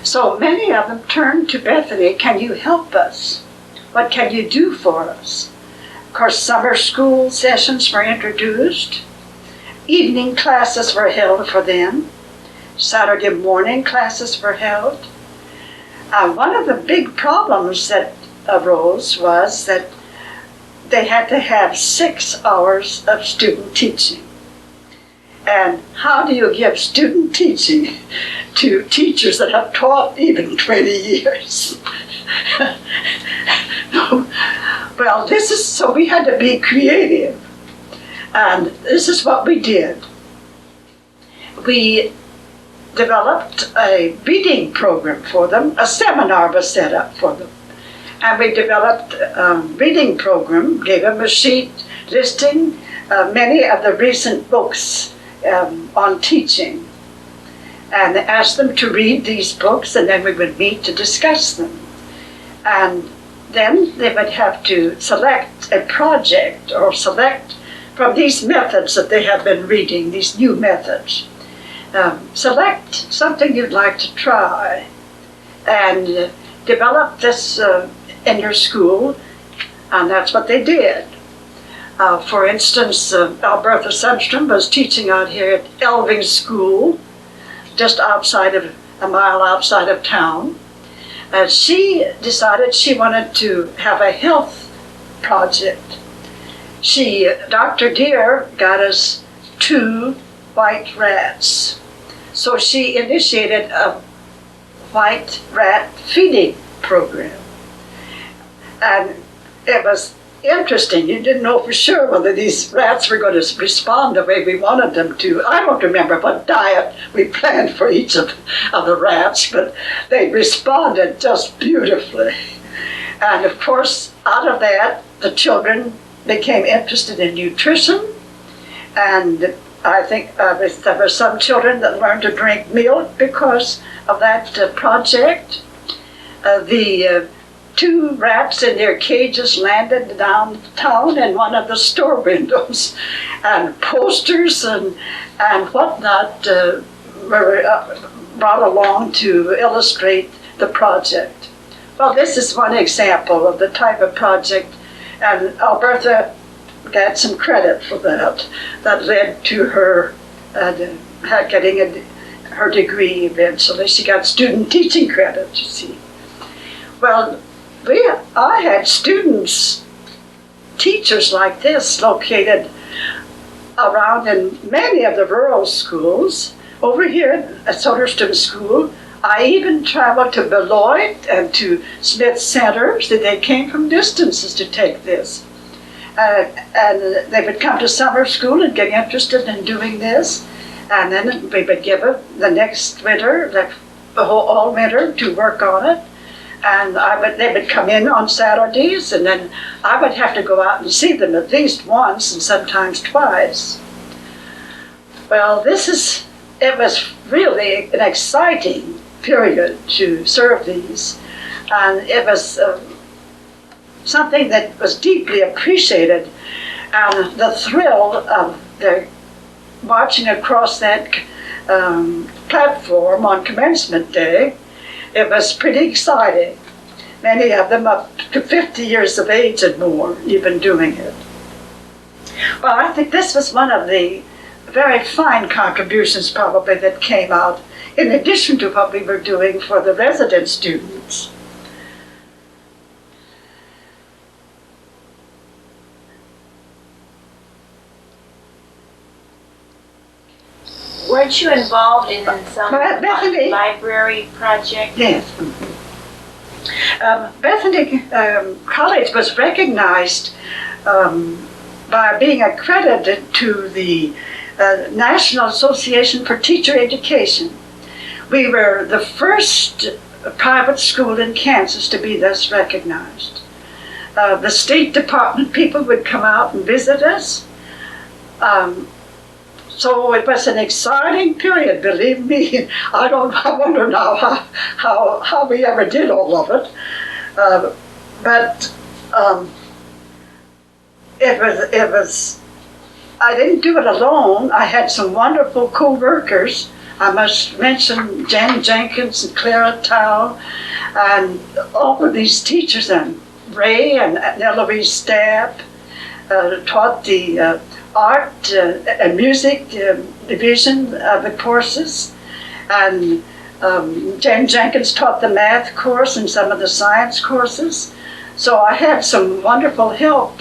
C: So many of them turned to Bethany, can you help us? What can you do for us? Of course, summer school sessions were introduced. Evening classes were held for them. Saturday morning classes were held. One of the big problems that arose was that they had to have 6 hours of student teaching. And how do you give student teaching to teachers that have taught even 20 years? Well, so we had to be creative. And this is what we did. We developed a reading program for them. A seminar was set up for them. And we developed a reading program, gave them a sheet listing many of the recent books on teaching, and asked them to read these books, and then we would meet to discuss them. And then they would have to select a project or select from these methods that they have been reading, these new methods. Select something you'd like to try and develop this in your school, and that's what they did. For instance, Albertha Sundstrom was teaching out here at Elving School, just a mile outside of town. She decided she wanted to have a health project. Dr. Deere got us 2 white rats. So she initiated a white rat feeding program. And it was interesting. You didn't know for sure whether these rats were going to respond the way we wanted them to. I don't remember what diet we planned for each of the rats, but they responded just beautifully. And of course, out of that, the children became interested in nutrition. And I think there were some children that learned to drink milk because of that project. The 2 rats in their cages landed downtown in one of the store windows, and posters and whatnot were brought along to illustrate the project. Well, this is one example of the type of project, and Albertha got some credit for that. That led to her getting her degree eventually. She got student teaching credit, you see. Well, I had students, teachers like this, located around in many of the rural schools. Over here at Soderstrom School, I even traveled to Beloit and to Smith Center, so they came from distances to take this. And they would come to summer school and get interested in doing this. And then we would give it the next winter, all winter, to work on it. And they would come in on Saturdays, and then I would have to go out and see them at least once and sometimes twice. Well, it was really an exciting period to serve these. And it was something that was deeply appreciated. And the thrill of their marching across that platform on commencement day, it was pretty exciting. Many of them up to 50 years of age and more, even doing it. Well, I think this was one of the very fine contributions probably that came out, in addition to what we were doing for the resident students.
B: Weren't you involved in some
C: Bethany,
B: library project?
C: Yes. Bethany College was recognized by being accredited to the National Association for Teacher Education. We were the first private school in Kansas to be thus recognized. The State Department people would come out and visit us. So it was an exciting period, believe me. I wonder now how we ever did all of it. But it was, I didn't do it alone. I had some wonderful co-workers. I must mention Jen Jenkins and Clara Tao and all of these teachers, and Ray and Eloise Stapp taught the art and music division of the courses, and Jane Jenkins taught the math course and some of the science courses. So I had some wonderful help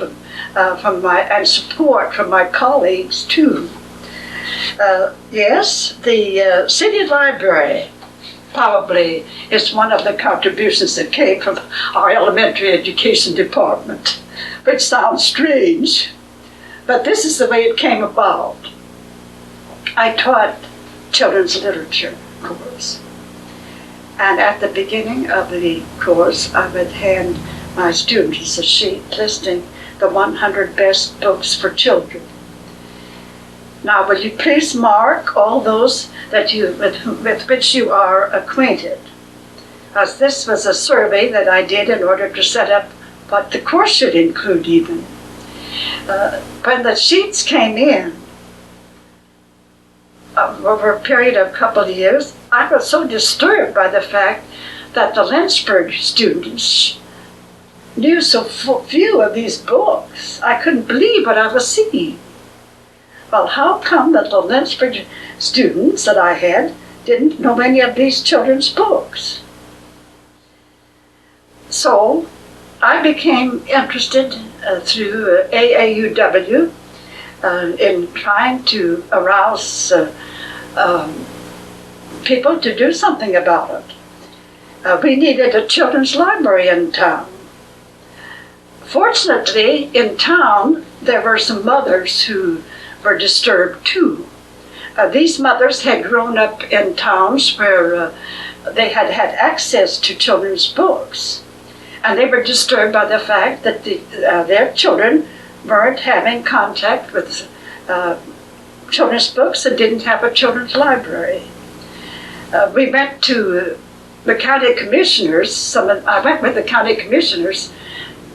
C: and support from my colleagues too. Yes, the city library probably is one of the contributions that came from our elementary education department, which sounds strange, but this is the way it came about. I taught children's literature course, and at the beginning of the course, I would hand my students a sheet listing the 100 best books for children. Now, will you please mark all those that with which you are acquainted? As this was a survey that I did in order to set up what the course should include even. When the sheets came in, over a period of a couple of years, I was so disturbed by the fact that the Lindsborg students knew so few of these books. I couldn't believe what I was seeing. Well, how come that the Lindsborg students that I had didn't know any of these children's books? So I became interested through AAUW in trying to arouse people to do something about it. We needed a children's library in town. Fortunately, in town, there were some mothers who were disturbed too. These mothers had grown up in towns where they had had access to children's books, and they were disturbed by the fact that their children weren't having contact with children's books and didn't have a children's library. We went to the county commissioners. I went with the county commissioners.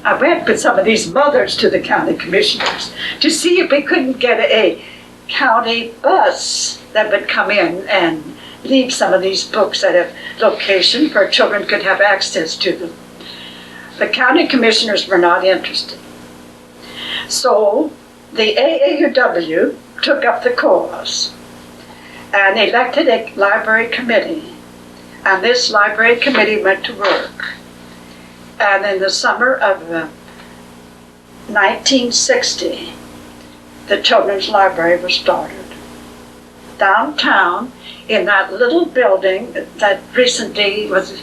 C: I went with some of these mothers to the county commissioners to see if we couldn't get a county bus that would come in and leave some of these books at a location where children could have access to them. The county commissioners were not interested. So the AAUW took up the cause and elected a library committee. And this library committee went to work. And in the summer of 1960, the Children's Library was started. Downtown, in that little building that recently was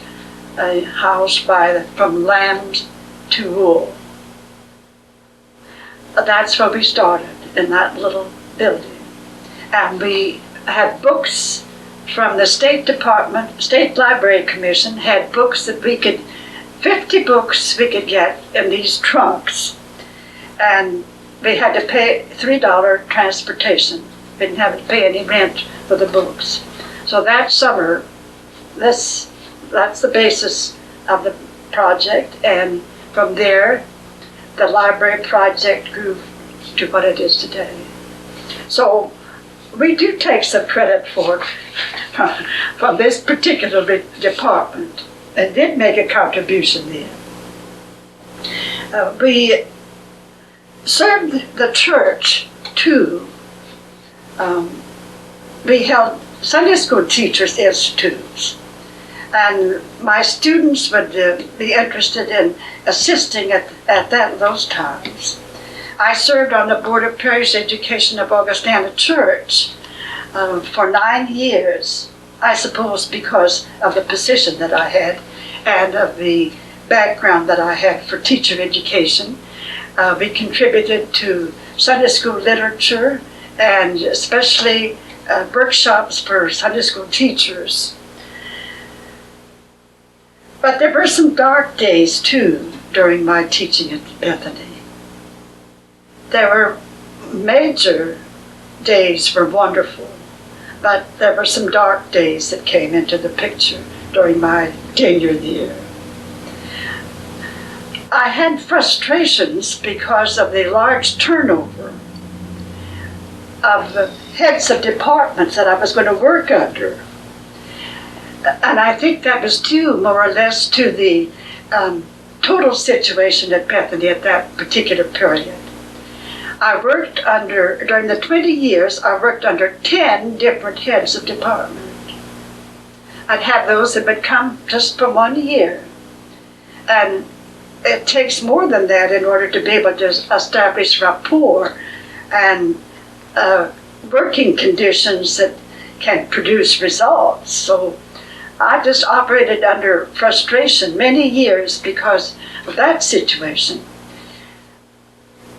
C: housed from Lambs to Wool. That's where we started, in that little building. And we had books from the State Department, State Library Commission had books that 50 books we could get in these trunks. And we had to pay $3 transportation. We didn't have to pay any rent for the books. So that summer, that's the basis of the project. And from there, the library project grew to what it is today. So we do take some credit for it from this particular department, and did make a contribution there. We served the church too. We held Sunday school teachers' institutes, and my students would be interested in assisting at those times. I served on the Board of Parish Education of Augustana Church for 9 years, I suppose because of the position that I had and of the background that I had for teacher education. We contributed to Sunday school literature and especially workshops for Sunday school teachers. But there were some dark days too during my teaching at Bethany. There were major days were wonderful, but there were some dark days that came into the picture during my tenure there. I had frustrations because of the large turnover of the heads of departments that I was going to work under. And I think that was due more or less to the total situation at Bethany at that particular period. During the 20 years, I worked under 10 different heads of department. I'd have those that would come just for 1 year. And it takes more than that in order to be able to establish rapport and working conditions that can produce results. So I just operated under frustration many years because of that situation.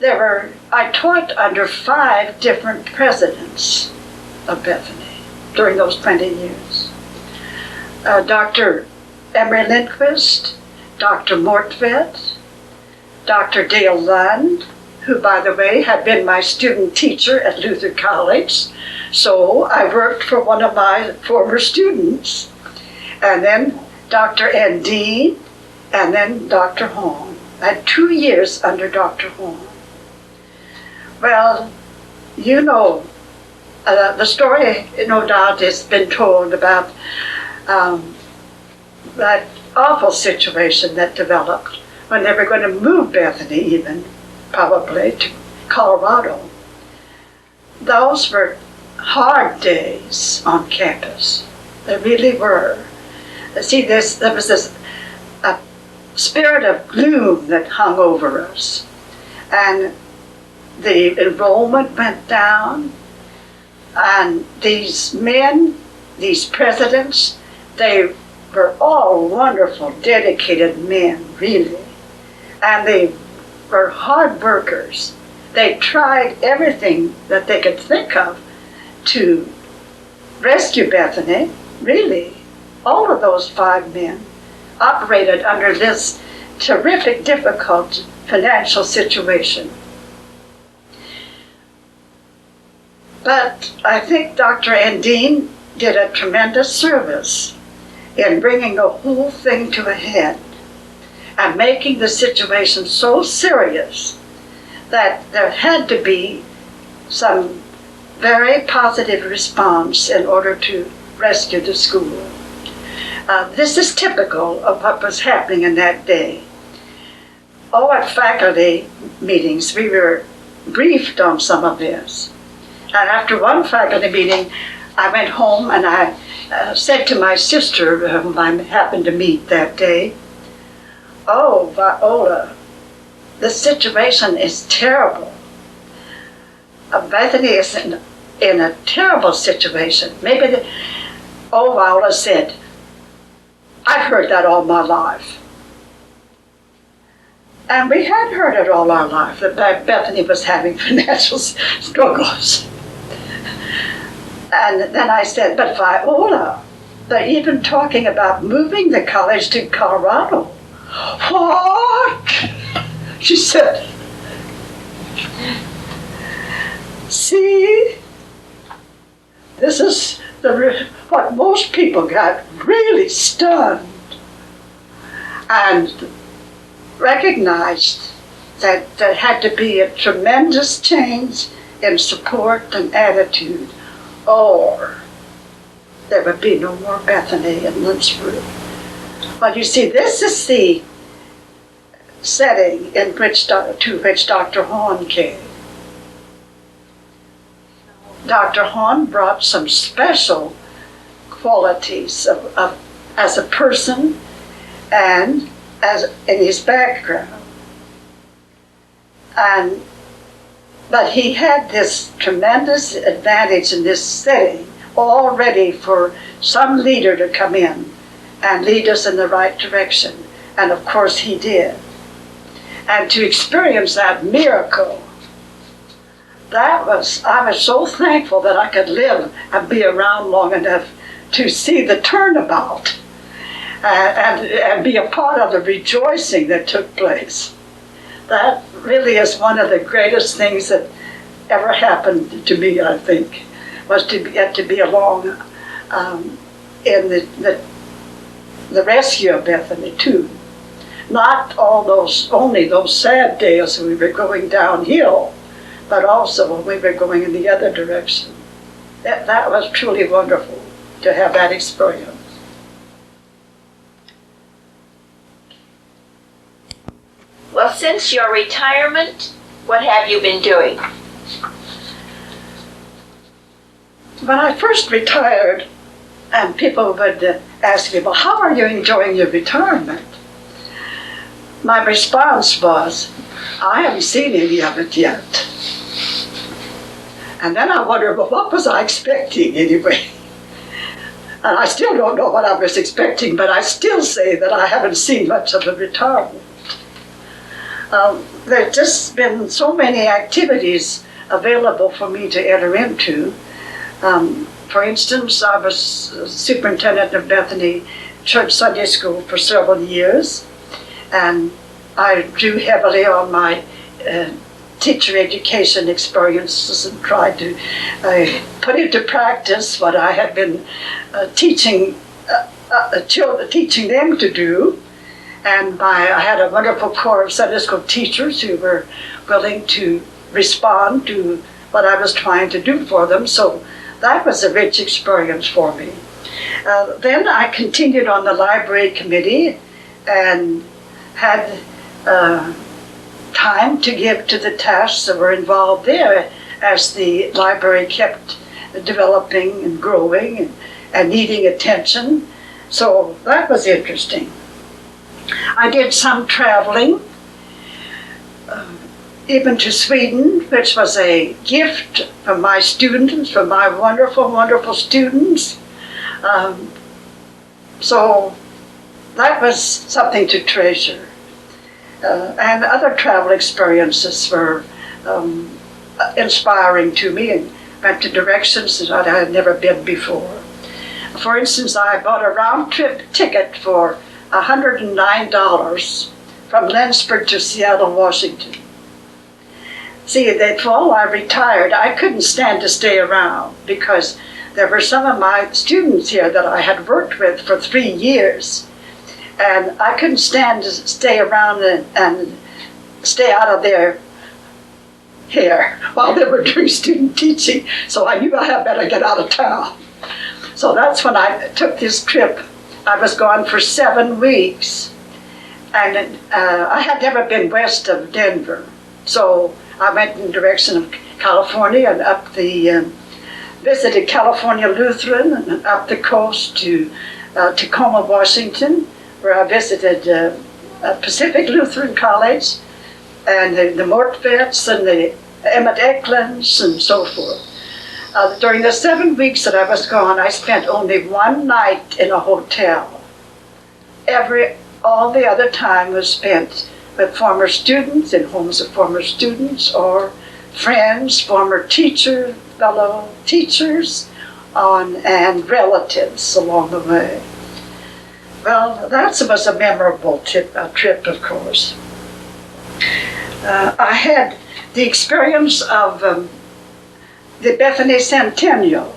C: I taught under 5 different presidents of Bethany during those 20 years. Dr. Emery Lindquist, Dr. Mortvedt, Dr. Dale Lund, who, by the way, had been my student teacher at Luther College, so I worked for one of my former students. And then Dr. N. Dean, and then Dr. Horn. I had 2 years under Dr. Horn. Well, you know, the story, no doubt, has been told about that awful situation that developed when they were going to move Bethany, even probably to Colorado. Those were hard days on campus. They really were. See, there was this spirit of gloom that hung over us, and the enrollment went down, and these men, these presidents, they were all wonderful, dedicated men, really, and they were hard workers. They tried everything that they could think of to rescue Bethany, really. All of those 5 men operated under this terrific, difficult financial situation. But I think Dr. Dean did a tremendous service in bringing the whole thing to a head and making the situation so serious that there had to be some very positive response in order to rescue the school. This is typical of what was happening in that day. At faculty meetings, we were briefed on some of this. And after one faculty meeting, I went home and I said to my sister, whom I happened to meet that day, "Oh, Viola, the situation is terrible. Bethany is in a terrible situation." Viola said, "I've heard that all my life." And we had heard it all our life, that Bethany was having financial struggles. And then I said, "But Viola, they're even talking about moving the college to Colorado." "What?" She said. "See, this is what most people got really stunned and recognized that there had to be a tremendous change in support and attitude, or there would be no more Bethany in Lindsborg." But you see, this is the setting in to which Dr. Horn came. Dr. Horn brought some special qualities as a person and in his background. But he had this tremendous advantage in this setting, all ready for some leader to come in and lead us in the right direction. And of course he did. And to experience that miracle, I was so thankful that I could live and be around long enough to see the turnabout and be a part of the rejoicing that took place. That really is one of the greatest things that ever happened to me, I think, was to get to be along in the rescue of Bethany too. Not only those sad days when we were going downhill, but also when we were going in the other direction. That was truly wonderful to have that experience.
B: Well, since your retirement, what have you been doing?
C: When I first retired, And people would ask me, well, how are you enjoying your retirement? My response was, I haven't seen any of it yet. And then I wondered, well, what was I expecting anyway? And I still don't know what I was expecting, but I still say that I haven't seen much of a retirement. There's just been so many activities available for me to enter into. For instance, I was superintendent of Bethany Church Sunday School for several years, and I drew heavily on my teacher education experiences and tried to put into practice what I had been teaching them to do. And I had a wonderful corps of Sunday school teachers who were willing to respond to what I was trying to do for them. So that was a rich experience for me. Then I continued on the library committee and had time to give to the tasks that were involved there as the library kept developing and growing and needing attention. So that was interesting. I did some traveling, even to Sweden, which was a gift from my students, from my wonderful, wonderful students. So that was something to treasure. And other travel experiences were inspiring to me and went to directions that I had never been before. For instance, I bought a round-trip ticket for $109 from Lindsborg to Seattle, Washington. See, that fall I retired, I couldn't stand to stay around because there were some of my students here that I had worked with for 3 years. And I couldn't stand to stay around and stay out of their hair while they were doing student teaching. So I knew I had better get out of town. So that's when I took this trip. I was gone for 7 weeks. And I had never been west of Denver. So I went in the direction of California and up visited California Lutheran and up the coast to Tacoma, Washington, where I visited Pacific Lutheran College and the Mortvets and the Emmett Eklunds and so forth. During the 7 weeks that I was gone, I spent only one night in a hotel. All the other time was spent with former students, in homes of former students or friends, former teachers, fellow teachers, and relatives along the way. Well, that was a memorable trip, of course. I had the experience of the Bethany Centennial.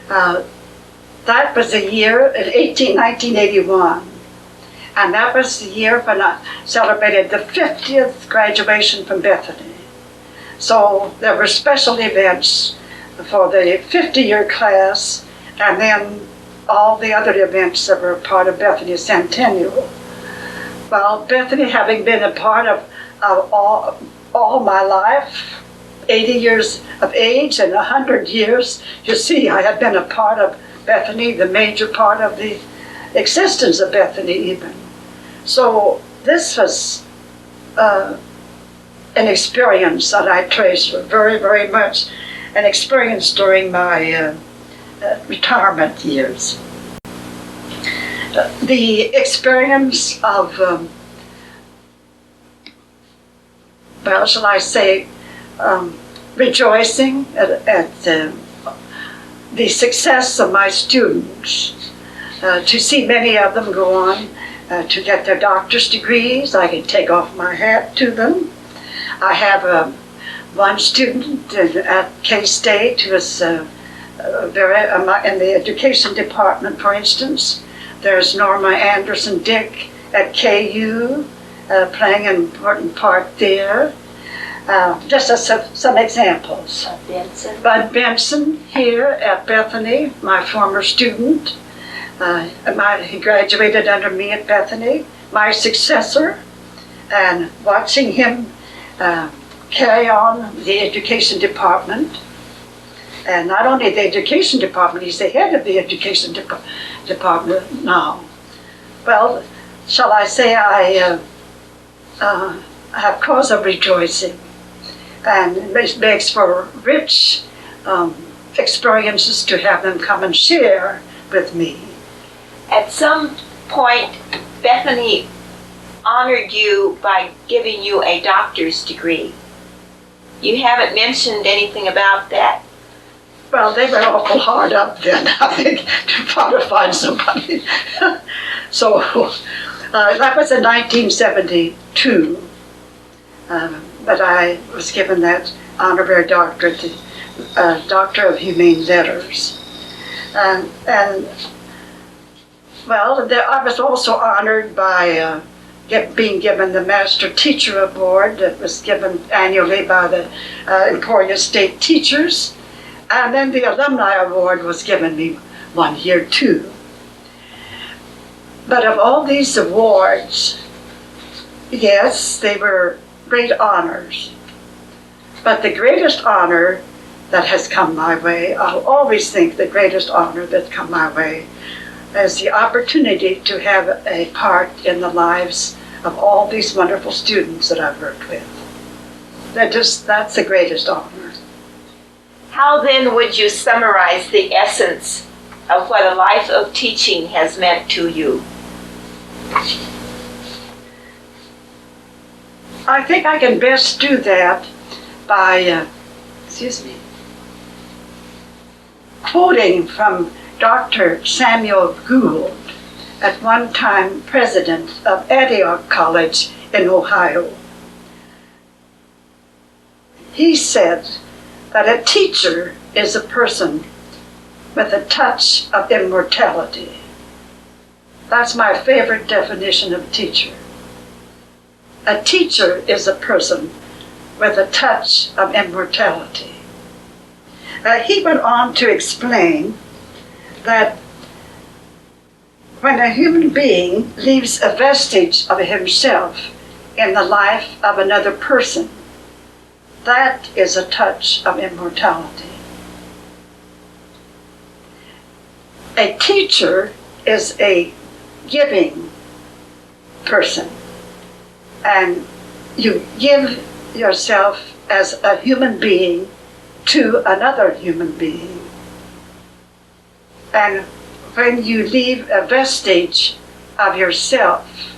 C: That was the year in 1981. And that was the year when I celebrated the 50th graduation from Bethany. So there were special events for the 50-year class, and then all the other events that were part of Bethany Centennial. Well, Bethany, having been a part of all my life, 80 years of age and 100 years, you see, I had been a part of Bethany, the major part of the existence of Bethany even. So this was an experience that I treasure very, very much, an experience during my retirement years. The experience of, well, shall I say, rejoicing at the success of my students, to see many of them go on to get their doctor's degrees. I can take off my hat to them. I have one student at K-State who is in the education department, for instance. There's Norma Anderson-Dick at KU, playing an important part there. Just as some examples. Bud Benson here at Bethany, my former student. He graduated under me at Bethany, my successor, and watching him carry on the education department. and not only the education department, he's the head of the education department now. Well, shall I say I have cause of rejoicing, and it makes for rich experiences to have them come and share with me.
B: At some point, Bethany honored you by giving you a doctor's degree. You haven't mentioned anything about that.
C: Well, they were awful hard up then, I think, to try to find somebody. So that was in 1972 that I was given that honorary doctorate, Doctor of Humane Letters. And well, I was also honored by being given the Master Teacher Award that was given annually by the Emporia State Teachers. And then the Alumni Award was given me one year too. But of all these awards, yes, they were great honors. But the greatest honor that has come my way, I'll always think the greatest honor that's come my way, is the opportunity to have a part in the lives of all these wonderful students that I've worked with. That's the greatest honor.
B: How then would you summarize the essence of what a life of teaching has meant to you?
C: I think I can best do that by, quoting from Dr. Samuel Gould, at one time president of Antioch College in Ohio. He said that a teacher is a person with a touch of immortality. That's my favorite definition of teacher. A teacher is a person with a touch of immortality. He went on to explain that when a human being leaves a vestige of himself in the life of another person, that is a touch of immortality. A teacher is a giving person, and you give yourself as a human being to another human being. And when you leave a vestige of yourself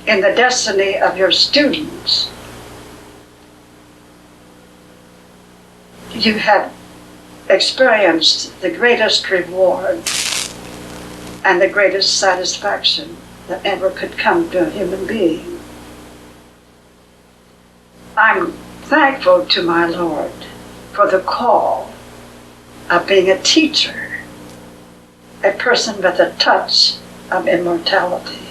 C: in the destiny of your students, you have experienced the greatest reward and the greatest satisfaction that ever could come to a human being. I'm thankful to my Lord for the call of being a teacher, a person with a touch of immortality.